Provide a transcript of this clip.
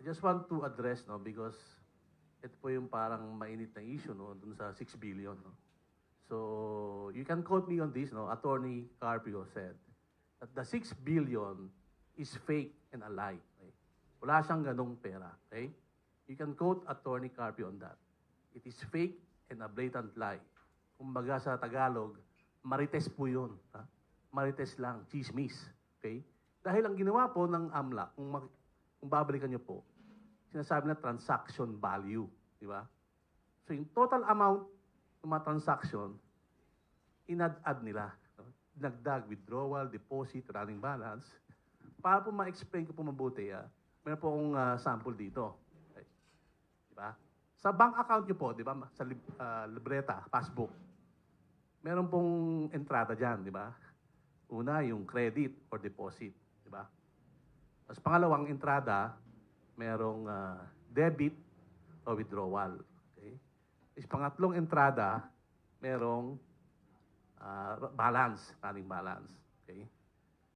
just want to address, no, because ito po yung parang mainit na issue, no, dun sa 6 billion, no. So, you can quote me on this, no, Attorney Carpio said that the 6 billion is fake and a lie. Okay? Wala siyang ganong pera, okay? You can quote Attorney Carpio on that. It is fake and a blatant lie. Kumbaga sa Tagalog, marites po yun. Ha? Marites lang, chismis. Okay? Dahil ang ginawa po ng AMLA, kung babalikan niyo po, sinasabi na transaction value. Di ba? So yung total amount ng mga transaction, inad-add nila. No? Nagdag, withdrawal, deposit, running balance. Para po ma-explain ko po mabuti, meron po akong sample dito. Okay? Di ba? Sa bank account niyo po, di ba? Sa libreta, passbook, meron pong entrada dyan, di ba? Una, yung credit or deposit, di ba? Tapos pangalawang entrada, merong debit o withdrawal. Okay? Tapos pangatlong entrada, merong balance, running balance. Okay?